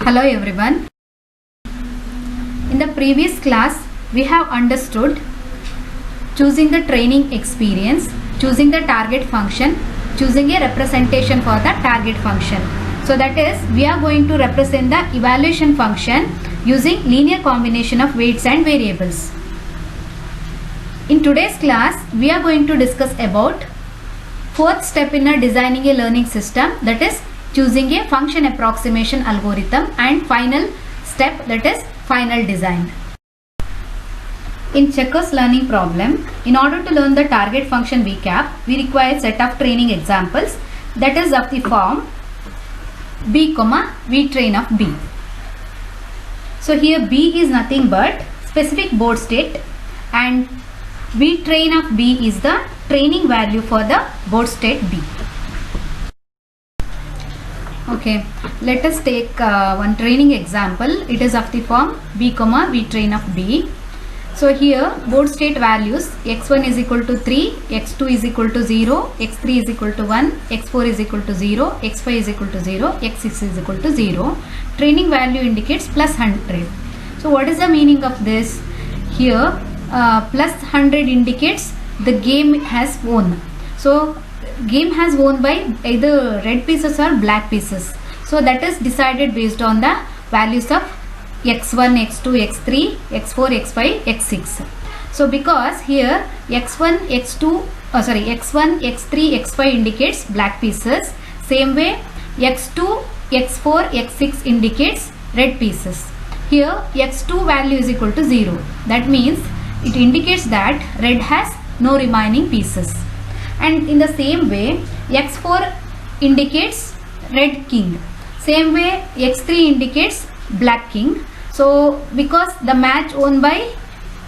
Hello everyone. In the previous class we have understood choosing the training experience, choosing the target function, choosing a representation for the target function. So that is, we are going to represent the evaluation function using linear combination of weights and variables. In today's class we are going to discuss about fourth step in designing a learning system, that is choosing a function approximation algorithm, and final step, that is final design. In Chekhov's learning problem, in order to learn the target function VCAP, we require a set of training examples, that is of the form B, V train of B. So here B is nothing but specific board state and V train of B is the training value for the board state B. Okay, let us take one training example. It is of the form B, V train of B. So here board state values x1 is equal to 3, x2 is equal to 0, x3 is equal to 1, x4 is equal to 0, x5 is equal to 0, x6 is equal to 0. Training value indicates plus 100. So what is the meaning of this? Here plus 100 indicates the game has won. So game has won by either red pieces or black pieces. So that is decided based on the values of x1, x2, x3, x4, x5, x6. So because here x1, x3, x5 indicates black pieces, same way x2, x4, x6 indicates red pieces. Here x2 value is equal to 0. That means it indicates that red has no remaining pieces. And in the same way x4 indicates red king, same way x3 indicates black king. So because the match won by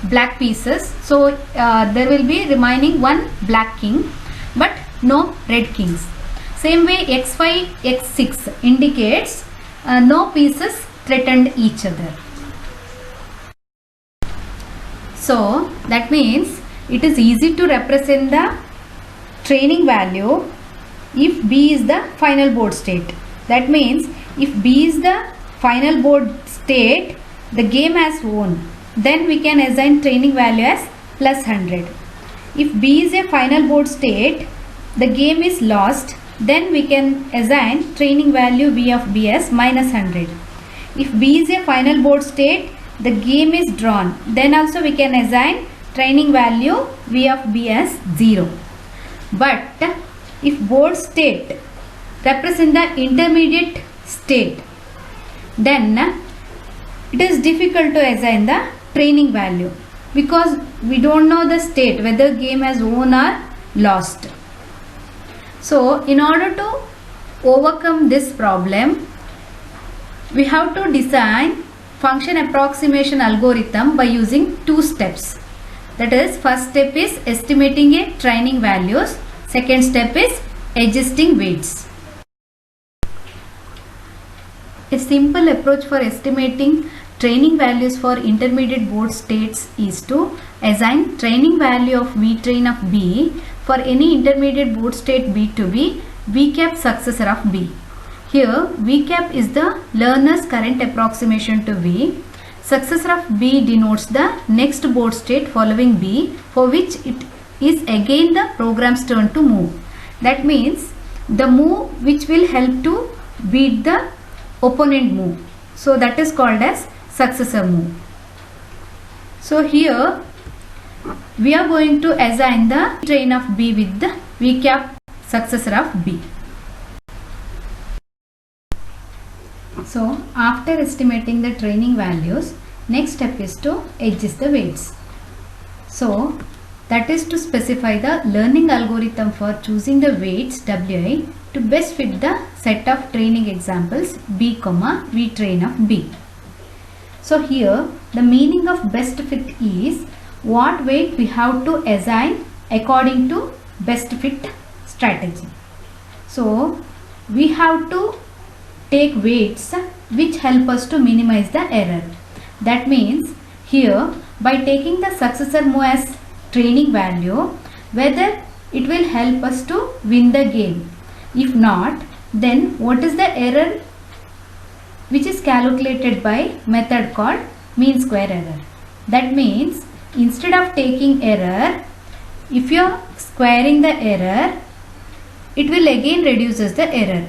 black pieces, so there will be remaining one black king but no red kings. Same way x5, x6 indicates no pieces threatened each other. So that means it is easy to represent the training value if B is the final board state. That means if B is the final board state, the game has won, then we can assign training value as plus 100. If B is a final board state, the game is lost, then we can assign training value V of B as minus 100. If B is a final board state, the game is drawn, then also we can assign training value V of B as 0. But if board state represent the intermediate state, then it is difficult to assign the training value because we don't know the state whether game has won or lost. So in order to overcome this problem, we have to design function approximation algorithm by using two steps. That is, first step is estimating a training values, second step is adjusting weights. A simple approach for estimating training values for intermediate board states is to assign training value of V train of B for any intermediate board state B to be VCAP successor of B. Here VCAP is the learner's current approximation to V. Successor of B denotes the next board state following B, for which it is again the program's turn to move. That means the move which will help to beat the opponent move. So that is called as successor move. So here we are going to assign the train of B with the VCAP successor of B. So after estimating the training values, next step is to adjust the weights. So that is to specify the learning algorithm for choosing the weights Wi to best fit the set of training examples B, V train of B. So here the meaning of best fit is what weight we have to assign according to best fit strategy. So we have to take weights which help us to minimize the error. That means here by taking the successor move as training value, whether it will help us to win the game. If not, then what is the error which is is calculated by method called mean square error. That means instead of taking error, if you are squaring the error, it will again reduces the error.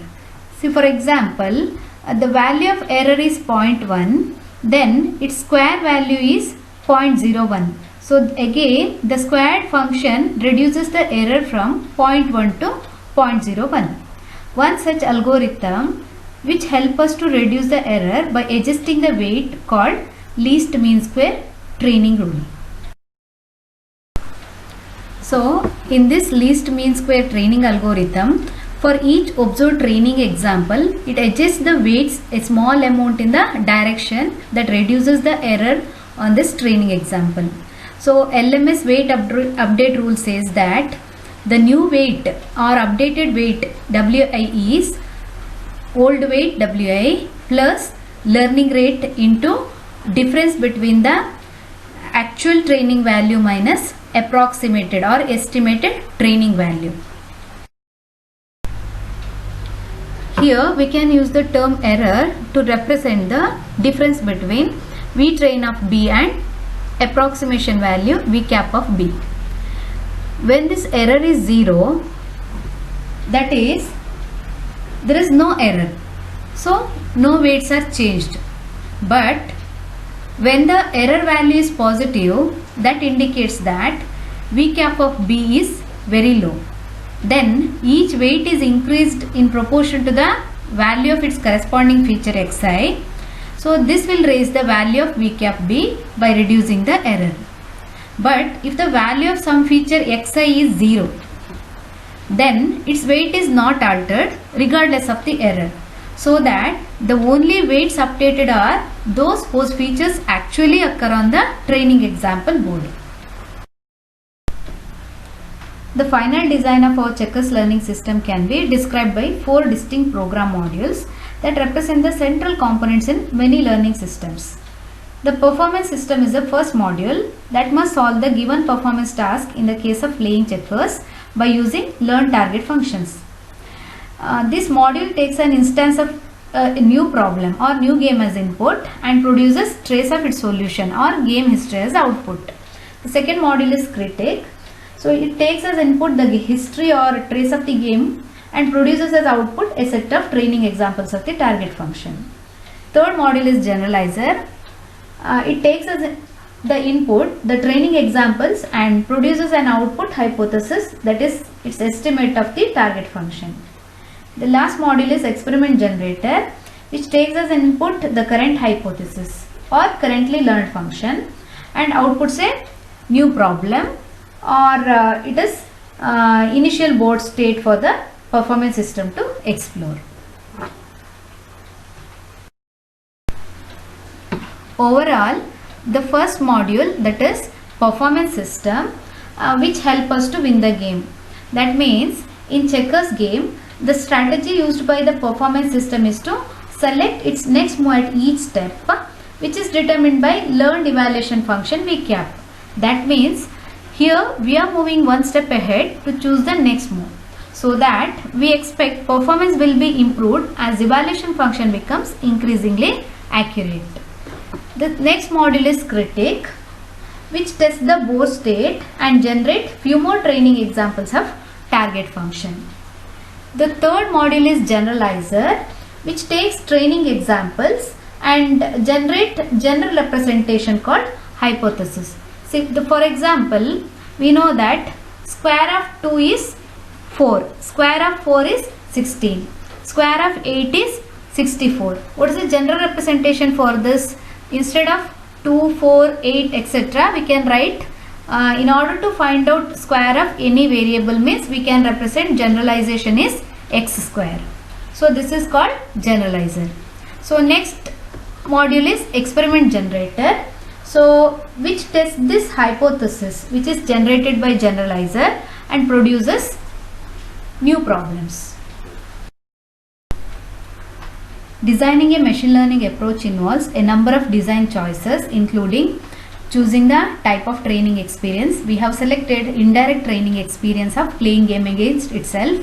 See, for example, the value of error is 0.1, then its square value is 0.01. So again the squared function reduces the error from 0.1 to 0.01. One such algorithm which help us to reduce the error by adjusting the weight called least mean square training rule. So in this least mean square training algorithm, for each observed training example, it adjusts the weights a small amount in the direction that reduces the error on this training example. So LMS weight update rule says that the new weight or updated weight WI is old weight WI plus learning rate into difference between the actual training value minus approximated or estimated training value. Here we can use the term error to represent the difference between V train of B and approximation value V cap of B. When this error is 0, that is there is no error, so no weights are changed. But when the error value is positive, that indicates that V cap of B is very low. Then each weight is increased in proportion to the value of its corresponding feature xi. So this will raise the value of V cap B by reducing the error. But if the value of some feature xi is 0, then its weight is not altered regardless of the error. So that the only weights updated are those whose features actually occur on the training example board. The final design of our Checkers learning system can be described by 4 distinct program modules that represent the central components in many learning systems. The performance system is the first module that must solve the given performance task in the case of playing checkers by using learn target functions. This module takes an instance of a new problem or new game as input and produces trace of its solution or game history as output. The second module is critic. So it takes as input the history or trace of the game and produces as output a set of training examples of the target function. Third module is generalizer. It takes as the input the training examples and produces an output hypothesis, that is its estimate of the target function. The last module is experiment generator, which takes as input the current hypothesis or currently learned function and outputs a new problem, or it is initial board state for the performance system to explore. Overall, the first module, that is performance system, which help us to win the game. That means in checkers game, the strategy used by the performance system is to select its next move at each step, which is determined by learned evaluation function V cap. That means here we are moving one step ahead to choose the next move, so that we expect performance will be improved as evaluation function becomes increasingly accurate. The next module is critic, which tests the board state and generate few more training examples of target function. The third module is generalizer, which takes training examples and generate general representation called hypothesis. See, for example, we know that square of 2 is 4, square of 4 is 16, square of 8 is 64. What is the general representation for this? Instead of 2, 4, 8, etc., we can write in order to find out square of any variable means we can represent generalization is x square. So this is called generalizer. So next module is experiment generator. So which tests this hypothesis which is generated by generalizer and produces new problems. Designing a machine learning approach involves a number of design choices, including choosing the type of training experience. We have selected indirect training experience of playing game against itself.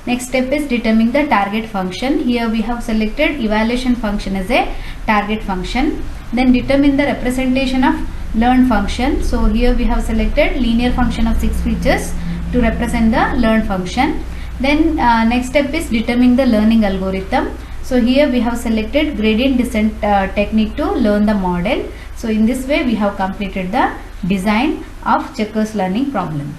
Next step is determining the target function. Here we have selected evaluation function as a target function. Then determine the representation of learn function. So here we have selected linear function of 6 features to represent the learn function. Then next step is determining the learning algorithm. So here we have selected gradient descent technique to learn the model. So in this way we have completed the design of Checkers learning problem.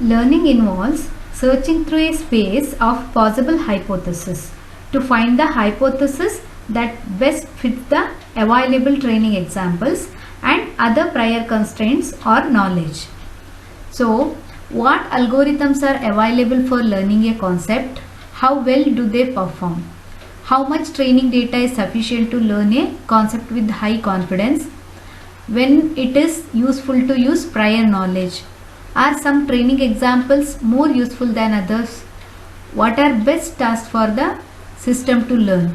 Learning involves searching through a space of possible hypotheses to find the hypothesis that best fits the available training examples and other prior constraints or knowledge. So, what algorithms are available for learning a concept? How well do they perform? How much training data is sufficient to learn a concept with high confidence? When it is useful to use prior knowledge? Are some training examples more useful than others? What are best tasks for the system to learn?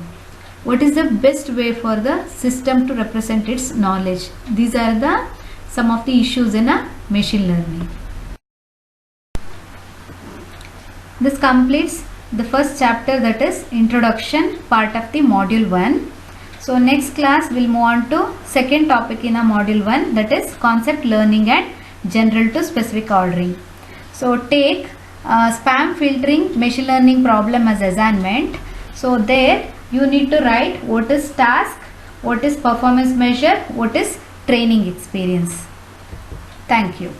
What is the best way for the system to represent its knowledge? These are some of the issues in a machine learning. This completes the first chapter, that is introduction part of the module 1. So next class we'll move on to second topic in a module 1, that is concept learning and general to specific ordering. So take spam filtering machine learning problem as assignment. So there you need to write what is task, what is performance measure, what is training experience. Thank you.